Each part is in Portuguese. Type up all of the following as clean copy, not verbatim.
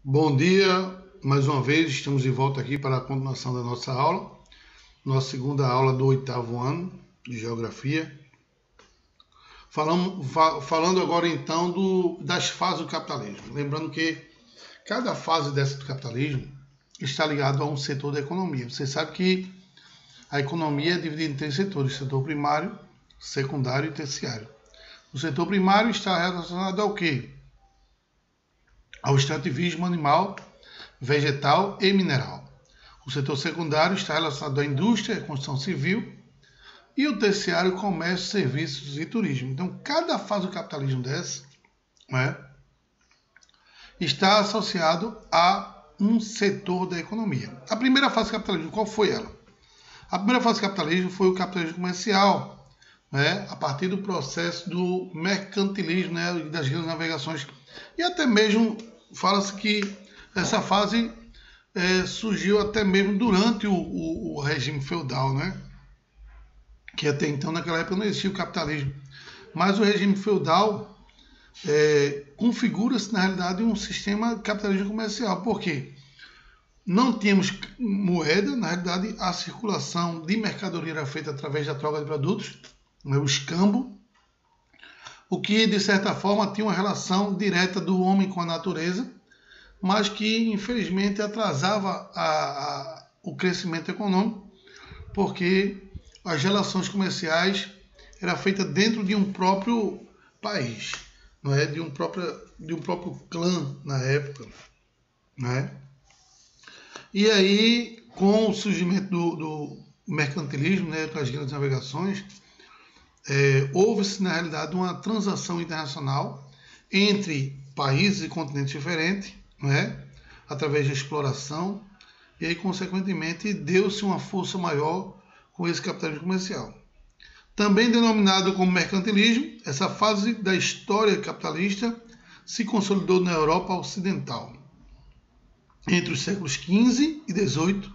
Bom dia, mais uma vez estamos de volta aqui para a continuação da nossa aula, nossa segunda aula do 8º ano de Geografia. Falando agora então das fases do capitalismo. Lembrando que cada fase dessa do capitalismo está ligada a um setor da economia. Você sabe que a economia é dividida em 3 setores: setor primário, secundário e terciário. O setor primário está relacionado ao quê? Ao extrativismo animal, vegetal e mineral. O setor secundário está relacionado à indústria e à construção civil. E o terciário, comércio, serviços e turismo. Então, cada fase do capitalismo dessa, está associado a um setor da economia. A primeira fase do capitalismo, qual foi ela? A primeira fase do capitalismo foi o capitalismo comercial, a partir do processo do mercantilismo, das grandes navegações. E até mesmo fala-se que essa fase surgiu até mesmo durante o regime feudal, que até então naquela época não existia o capitalismo. Mas o regime feudal configura-se na realidade um sistema de capitalismo comercial. Por quê? Não tínhamos moeda, na realidade a circulação de mercadoria era feita através da troca de produtos, o escambo, o que de certa forma tinha uma relação direta do homem com a natureza, mas que infelizmente atrasava o crescimento econômico, porque as relações comerciais eram feitas dentro de um próprio país, de um próprio clã na época. E aí, com o surgimento do mercantilismo, das grandes navegações, houve-se, na realidade, uma transação internacional entre países e continentes diferentes, através da exploração, e aí, consequentemente, deu-se uma força maior com esse capitalismo comercial. Também denominado como mercantilismo, essa fase da história capitalista se consolidou na Europa Ocidental entre os séculos XV e XVIII,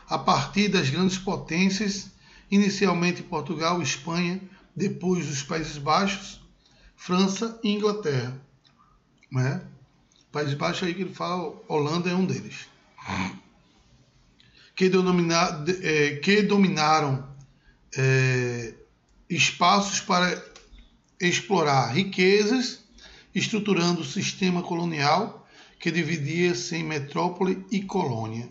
a partir das grandes potências, inicialmente Portugal e Espanha, depois os Países Baixos, França e Inglaterra. Países Baixos aí que ele fala, Holanda é um deles. Que dominaram espaços para explorar riquezas, estruturando o sistema colonial que dividia-se em metrópole e colônia.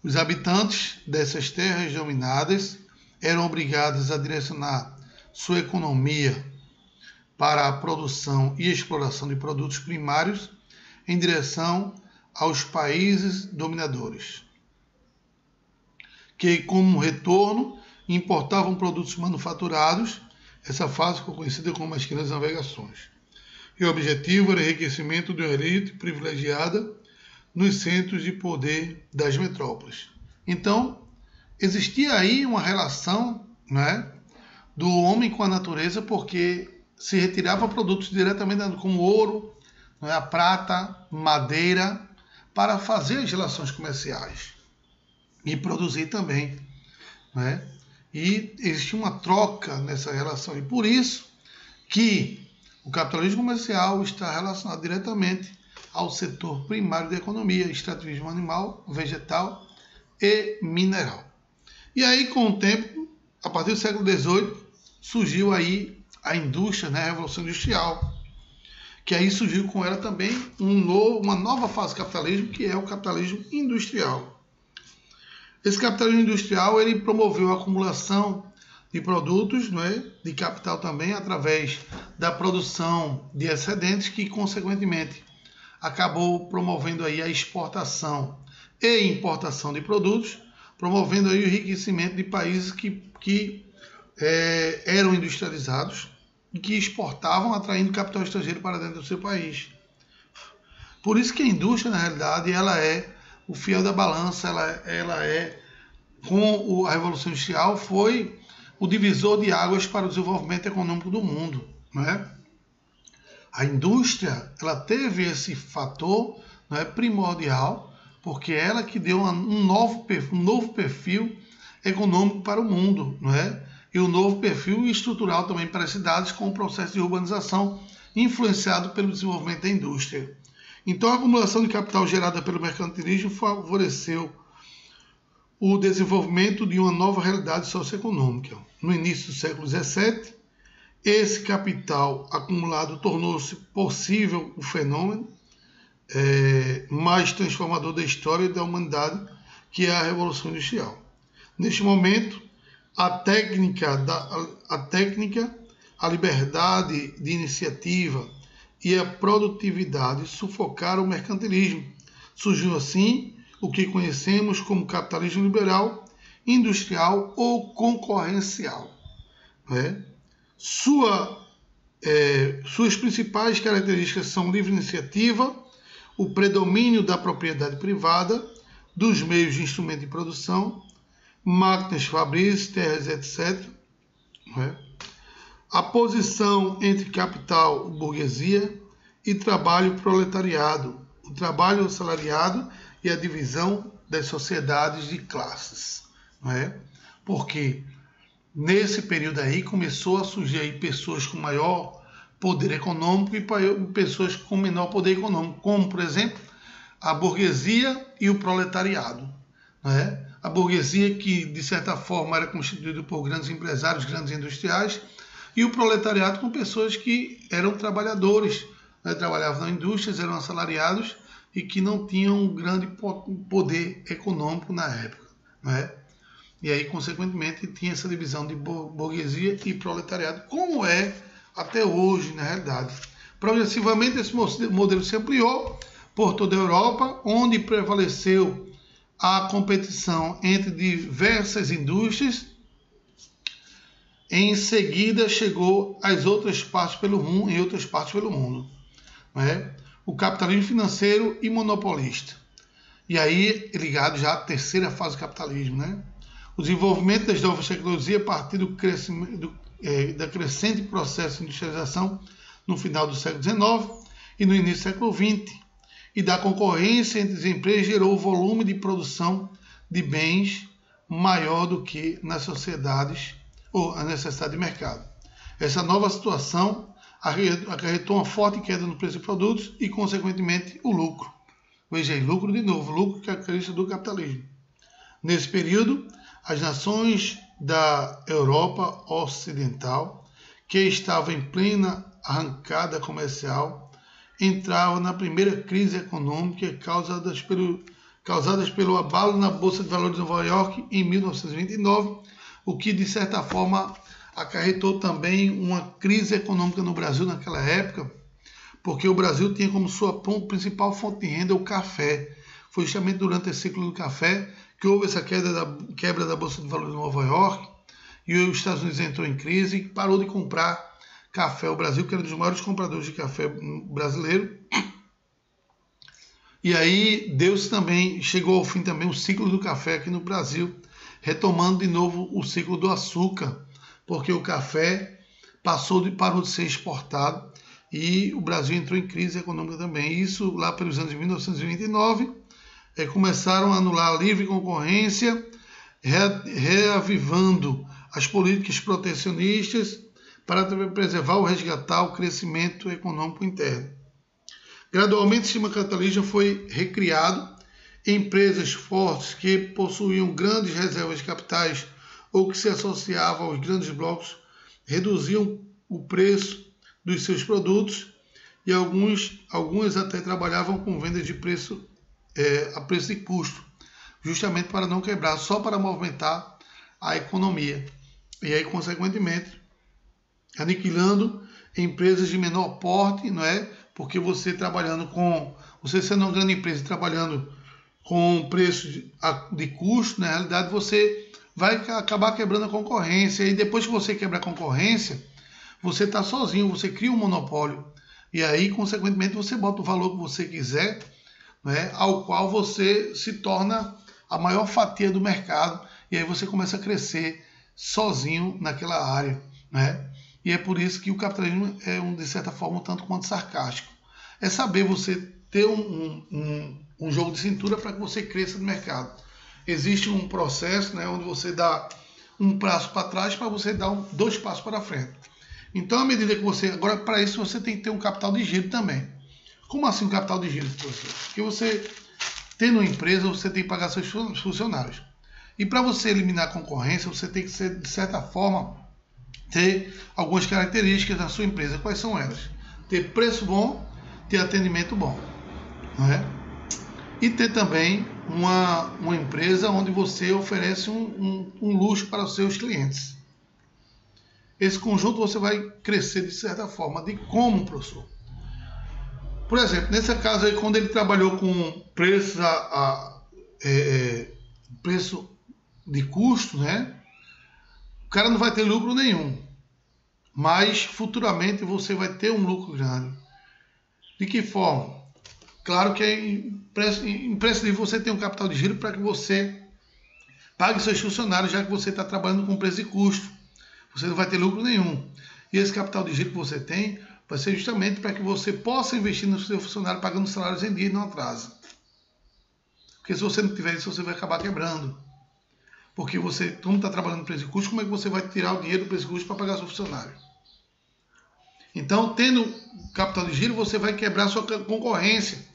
Os habitantes dessas terras dominadas eram obrigados a direcionar sua economia para a produção e exploração de produtos primários em direção aos países dominadores, que, como retorno, importavam produtos manufaturados. Essa fase ficou conhecida como as grandes navegações. E o objetivo era o enriquecimento de uma elite privilegiada nos centros de poder das metrópoles. Então, existia aí uma relação do homem com a natureza, porque se retirava produtos diretamente como ouro, a prata, madeira, para fazer as relações comerciais e produzir também. E existia uma troca nessa relação. E por isso que o capitalismo comercial está relacionado diretamente ao setor primário da economia, extrativismo animal, vegetal e mineral. E aí, com o tempo, a partir do século XVIII, surgiu aí a indústria, a Revolução Industrial, que aí surgiu com ela também uma nova fase do capitalismo, que é o capitalismo industrial. Esse capitalismo industrial ele promoveu a acumulação de produtos, de capital também, através da produção de excedentes, que consequentemente acabou promovendo aí a exportação e importação de produtos, promovendo aí o enriquecimento de países que eram industrializados e que exportavam, atraindo capital estrangeiro para dentro do seu país. Por isso que a indústria, na realidade, ela é o fiel da balança, ela é, com a Revolução Industrial, foi o divisor de águas para o desenvolvimento econômico do mundo. A indústria ela teve esse fator primordial, porque ela que deu um novo perfil econômico para o mundo, e um novo perfil estrutural também para as cidades, com o processo de urbanização influenciado pelo desenvolvimento da indústria. Então, a acumulação de capital gerada pelo mercantilismo favoreceu o desenvolvimento de uma nova realidade socioeconômica. No início do século XVII, esse capital acumulado tornou-se possível o fenômeno mais transformador da história da humanidade, que é a Revolução Industrial. Neste momento, a técnica, a liberdade de iniciativa e a produtividade sufocaram o mercantilismo. Surgiu assim o que conhecemos como capitalismo liberal, industrial ou concorrencial. Suas principais características são livre iniciativa, o predomínio da propriedade privada, dos meios de instrumento de produção, máquinas fabris, terras, etc. A posição entre capital, burguesia e trabalho proletariado, o trabalho assalariado e a divisão das sociedades de classes. Porque nesse período aí começou a surgir aí pessoas com maior poder econômico e pessoas com menor poder econômico, como, por exemplo, a burguesia e o proletariado. A burguesia, que de certa forma era constituída por grandes empresários, grandes industriais, e o proletariado com pessoas que eram trabalhadores, trabalhavam na indústria, eram assalariados e que não tinham um grande poder econômico na época. E aí, consequentemente, tinha essa divisão de burguesia e proletariado, como é até hoje, na realidade. Progressivamente, esse modelo se ampliou por toda a Europa, onde prevaleceu a competição entre diversas indústrias. Em seguida, chegou em outras partes pelo mundo. O capitalismo financeiro e monopolista. E aí, ligado já à terceira fase do capitalismo. O desenvolvimento das novas tecnologias a partir da crescente processo de industrialização no final do século XIX e no início do século XX, e da concorrência entre as empresas gerou o volume de produção de bens maior do que nas sociedades ou a necessidade de mercado. Essa nova situação acarretou uma forte queda no preço de produtos e, consequentemente, o lucro. Veja aí, lucro de novo, lucro que é a característica do capitalismo. Nesse período, as nações da Europa Ocidental, que estavam em plena arrancada comercial, entravam na primeira crise econômica causadas pelo abalo na Bolsa de Valores de Nova York em 1929, o que, de certa forma, acarretou também uma crise econômica no Brasil naquela época, porque o Brasil tinha como sua principal fonte de renda o café. Foi justamente durante esse ciclo do café que houve essa quebra da Bolsa de Valores de Nova York, e os Estados Unidos entrou em crise e parou de comprar café. O Brasil, que era um dos maiores compradores de café brasileiro. E aí chegou ao fim também o ciclo do café aqui no Brasil, retomando de novo o ciclo do açúcar, porque o café parou de ser exportado e o Brasil entrou em crise econômica também. Isso lá pelos anos de 1929, começaram a anular a livre concorrência, reavivando as políticas protecionistas para preservar ou resgatar o crescimento econômico interno. Gradualmente, o sistema capitalista foi recriado. Empresas fortes que possuíam grandes reservas de capitais ou que se associavam aos grandes blocos reduziam o preço dos seus produtos, e algumas até trabalhavam com vendas de preço a preço de custo, justamente para não quebrar, só para movimentar a economia. E aí, consequentemente, aniquilando empresas de menor porte, não é? Porque você sendo uma grande empresa trabalhando com preço de custo, na realidade você vai acabar quebrando a concorrência. E depois que você quebra a concorrência, você está sozinho, você cria um monopólio. E aí, consequentemente, você bota o valor que você quiser, né, ao qual você se torna a maior fatia do mercado. E aí você começa a crescer sozinho naquela área, né? E é por isso que o capitalismo é, de certa forma, um tanto quanto sarcástico. É saber você ter um jogo de cintura para que você cresça no mercado. Existe um processo, né, onde você dá um passo para trás para você dar 2 passos para frente. Então, à medida que agora, para isso, você tem que ter um capital de giro também. Como assim o capital de giro, professor? Porque você, tendo uma empresa, você tem que pagar seus funcionários. E para você eliminar a concorrência, você tem que, de certa forma, ter algumas características da sua empresa. Quais são elas? Ter preço bom, ter atendimento bom, não é? E ter também uma empresa onde você oferece um luxo para os seus clientes. Esse conjunto você vai crescer de certa forma. De como, professor? Por exemplo, nesse caso aí, quando ele trabalhou com preço de custo, né? O cara não vai ter lucro nenhum. Mas futuramente você vai ter um lucro grande. De que forma? Claro que é imprescindível você ter um capital de giro para que você pague seus funcionários, já que você está trabalhando com preço e custo. Você não vai ter lucro nenhum. E esse capital de giro que você tem vai ser justamente para que você possa investir no seu funcionário pagando salários em dia e não atrasa. Porque se você não tiver isso, você vai acabar quebrando. Porque você, como está trabalhando no preço e custo, como é que você vai tirar o dinheiro do preço e custo para pagar seu funcionário? Então, tendo capital de giro, você vai quebrar a sua concorrência.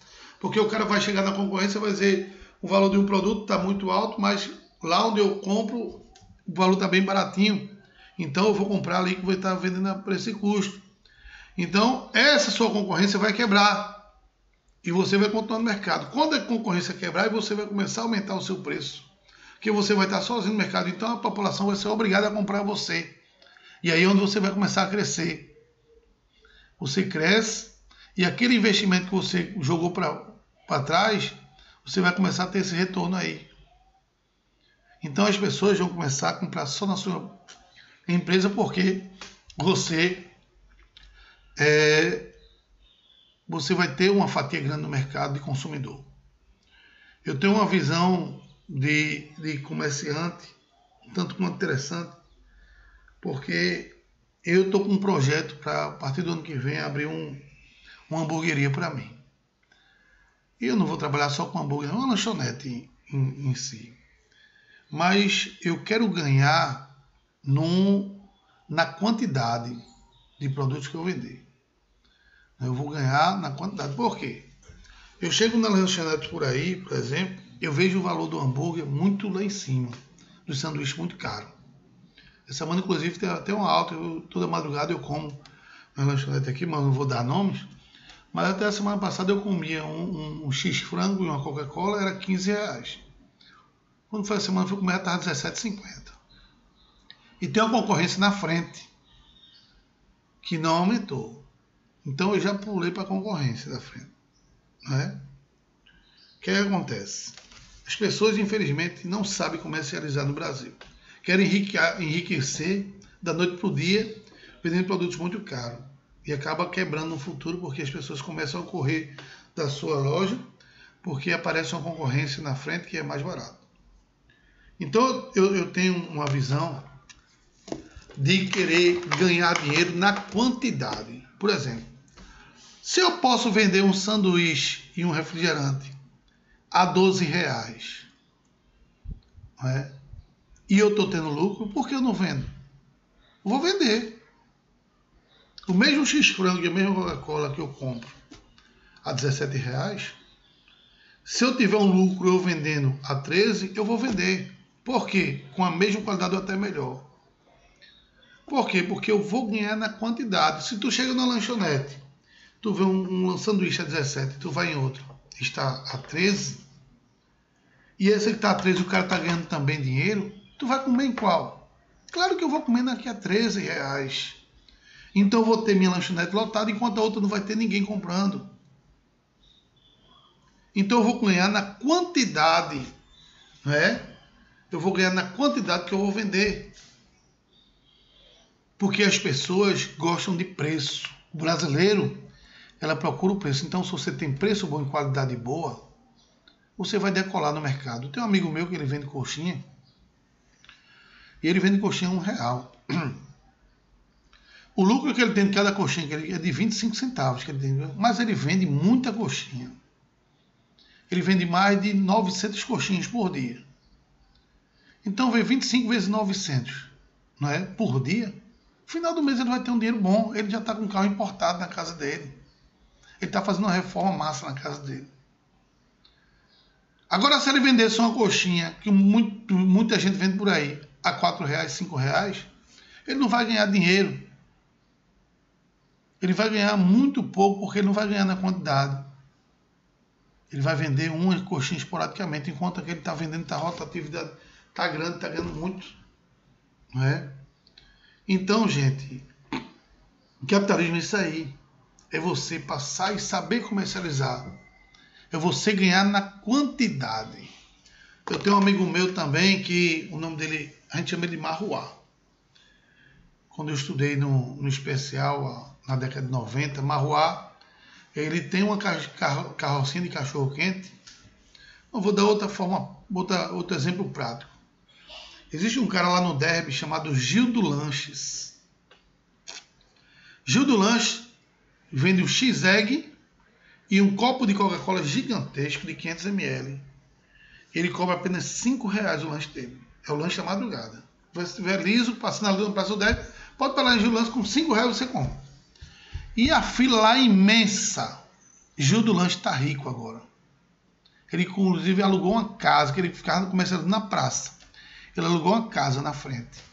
Porque o cara vai chegar na concorrência e vai dizer o valor de um produto está muito alto, mas lá onde eu compro, o valor está bem baratinho. Então, eu vou comprar ali que vai estar vendendo a preço e custo. Então, essa sua concorrência vai quebrar. E você vai continuar no mercado. Quando a concorrência quebrar, você vai começar a aumentar o seu preço. Porque você vai estar sozinho no mercado. Então, a população vai ser obrigada a comprar você. E aí é onde você vai começar a crescer. Você cresce e aquele investimento que você jogou para trás, você vai começar a ter esse retorno aí. Então as pessoas vão começar a comprar só na sua empresa porque você vai ter uma fatia grande no mercado de consumidor. Eu tenho uma visão de comerciante, tanto quanto interessante, porque eu estou com um projeto para, a partir do ano que vem, abrir uma hamburgueria para mim. E eu não vou trabalhar só com hambúrguer, não é uma lanchonete em si. Mas eu quero ganhar na quantidade de produtos que eu vender. Eu vou ganhar na quantidade. Por quê? Eu chego na lanchonete por aí, por exemplo, eu vejo o valor do hambúrguer muito lá em cima, do sanduíche muito caro. Essa semana, inclusive, tem até uma alta. Toda madrugada eu como na lanchonete aqui, mas não vou dar nomes. Mas até a semana passada eu comia um X-frango e uma Coca-Cola, era R$15. Quando foi a semana que eu comer, estava R$17,50. E tem uma concorrência na frente, que não aumentou. Então eu já pulei para a concorrência da frente. Né? O que acontece? As pessoas, infelizmente, não sabem comercializar no Brasil. Querem enriquecer da noite para o dia, vendendo produtos muito caros. E acaba quebrando no futuro, porque as pessoas começam a correr da sua loja, porque aparece uma concorrência na frente que é mais barato. Então eu tenho uma visão de querer ganhar dinheiro na quantidade. Por exemplo, se eu posso vender um sanduíche e um refrigerante a R$12, não é? E eu estou tendo lucro, por que eu não vendo? Vou vender. O mesmo X-frango e a mesma Coca-Cola que eu compro a R$17, se eu tiver um lucro eu vendendo a 13, eu vou vender. Por quê? Com a mesma qualidade ou até melhor. Por quê? Porque eu vou ganhar na quantidade. Se tu chega na lanchonete, tu vê um sanduíche a 17, tu vai em outro, está a 13, e esse que está a 13 o cara está ganhando também dinheiro, tu vai comer em qual? Claro que eu vou comer aqui a R$13. Então eu vou ter minha lanchonete lotada, enquanto a outra não vai ter ninguém comprando. Então eu vou ganhar na quantidade, né? Eu vou ganhar na quantidade que eu vou vender. Porque as pessoas gostam de preço. O brasileiro, ela procura o preço. Então, se você tem preço bom e qualidade boa, você vai decolar no mercado. Tem um amigo meu que ele vende coxinha. E ele vende coxinha a R$1. O lucro que ele tem de cada coxinha é de 25 centavos. Que ele tem, mas ele vende muita coxinha. Ele vende mais de 900 coxinhas por dia. Então, vem 25 vezes 900, não é? Por dia. No final do mês ele vai ter um dinheiro bom. Ele já está com um carro importado na casa dele. Ele está fazendo uma reforma massa na casa dele. Agora, se ele vendesse uma coxinha, que muita gente vende por aí, a R$4, R$5, ele não vai ganhar dinheiro. Ele vai ganhar muito pouco, porque ele não vai ganhar na quantidade. Ele vai vender uma coxinha esporadicamente, enquanto aquele está vendendo, a rotatividade está grande, está ganhando muito. Não é? Então, gente, o capitalismo é isso aí. É você passar e saber comercializar. É você ganhar na quantidade. Eu tenho um amigo meu também, que o nome dele, a gente chama ele de Marruá. Quando eu estudei no especial, na década de 90, Marruá, ele tem uma carrocinha de cachorro-quente. Eu vou dar outro exemplo prático. Existe um cara lá no Derby chamado Gildo Lanches. Gildo Lanches vende um X-Egg e um copo de Coca-Cola gigantesco de 500 ml. Ele cobra apenas R$5 o lanche dele. É o lanche da madrugada. Se estiver liso, passando ali no Praça do Derby, pode parar em Gildo Lanches, com R$5 você compra. E a fila lá é imensa. Gildo Lanches está rico agora. Ele, inclusive, alugou uma casa, que ele ficava comercializando na praça. Ele alugou uma casa na frente.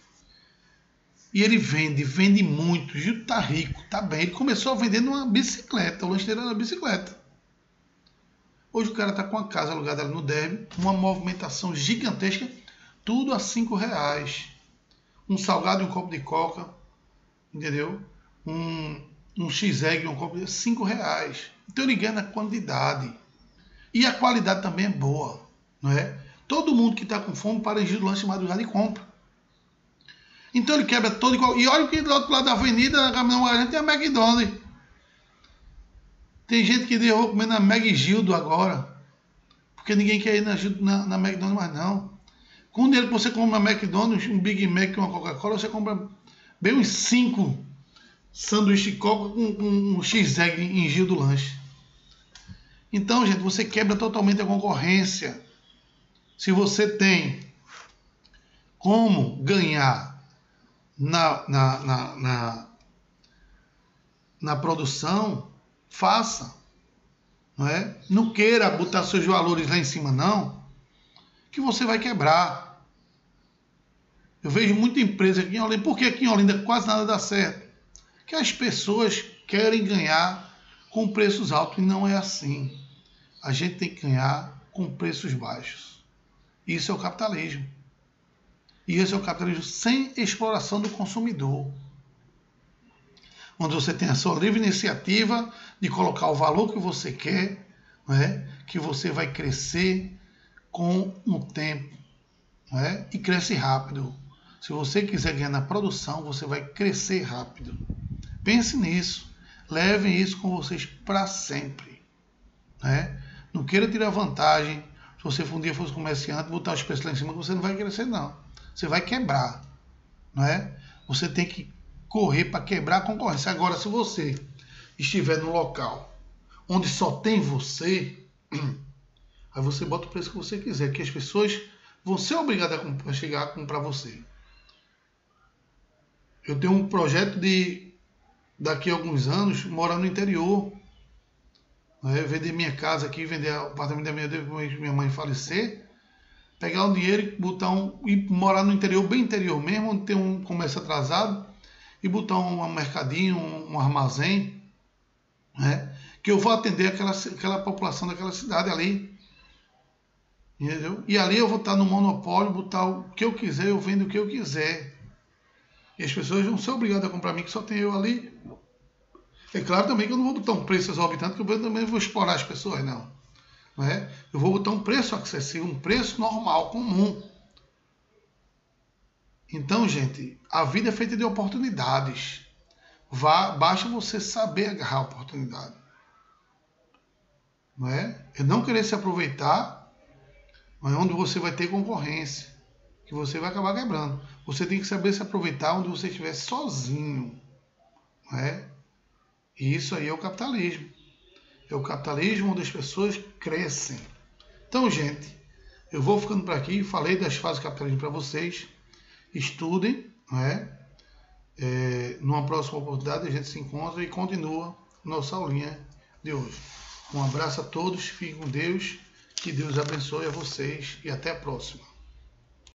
E ele vende muito. O Gildo está rico, está bem. Ele começou vendendo uma bicicleta. O lanche dele era uma bicicleta. Hoje o cara está com a casa alugada ali no Derby, uma movimentação gigantesca, tudo a R$5. Um salgado e um copo de coca, entendeu? Um X-Egg e um copo de R$5. Então ele ganha na quantidade. E a qualidade também é boa, não é? Todo mundo que está com fome para em Gildo Lanches de madrugada e compra. Então ele quebra todo igual. E olha que do outro lado da avenida, na Caminhão Margarida, tem a McDonald's. Tem gente que diz, eu vou comer na Meg Gildo agora. Porque ninguém quer ir na McDonald's mais não. Com o dinheiro que você compra na McDonald's, um Big Mac e uma Coca-Cola, você compra bem uns 5 sanduíches de coca com um X-Egg em Gildo Lanches. Então, gente, você quebra totalmente a concorrência. Se você tem como ganhar na produção, faça. Não é? Não queira botar seus valores lá em cima, não, que você vai quebrar. Eu vejo muita empresa aqui em Olinda. Por que aqui em Olinda quase nada dá certo? Que as pessoas querem ganhar com preços altos e não é assim. A gente tem que ganhar com preços baixos. Isso é o capitalismo. E esse é o capitalismo sem exploração do consumidor. Onde você tem a sua livre iniciativa de colocar o valor que você quer, não é? Que você vai crescer com o tempo, não é? E cresce rápido. Se você quiser ganhar na produção, você vai crescer rápido. Pense nisso. Levem isso com vocês para sempre. Não é? Não queira tirar vantagem. Se você um dia fosse comerciante, botar os preços lá em cima, você não vai crescer, não. Você vai quebrar. Não é? Você tem que correr para quebrar a concorrência. Agora, se você estiver no local onde só tem você, aí você bota o preço que você quiser, que as pessoas vão ser obrigadas a chegar a comprar você. Eu tenho um projeto de, daqui a alguns anos, morar no interior. Vender minha casa aqui, vender o apartamento da minha mãe falecer, pegar o dinheiro e morar no interior, bem interior mesmo, onde tem um comércio atrasado, e botar um mercadinho, um armazém, né, que eu vou atender aquela população daquela cidade ali. Entendeu? E ali eu vou estar no monopólio, botar o que eu quiser, eu vendo o que eu quiser. E as pessoas vão ser obrigadas a comprar mim, que só tem eu ali. É claro também que eu não vou botar um preço exorbitante, que eu também vou explorar as pessoas, não. Não é? Eu vou botar um preço acessível, um preço normal, comum. Então, gente, a vida é feita de oportunidades. Basta você saber agarrar a oportunidade. Não é? E não querer se aproveitar, mas onde você vai ter concorrência, que você vai acabar quebrando. Você tem que saber se aproveitar onde você estiver sozinho. Não é? E isso aí é o capitalismo. É o capitalismo onde as pessoas crescem. Então, gente, eu vou ficando por aqui. Falei das fases do capitalismo para vocês. Estudem, não é? Numa próxima oportunidade a gente se encontra e continua nossa aulinha de de hoje. Um abraço a todos, fiquem com Deus, que Deus abençoe a vocês e até a próxima.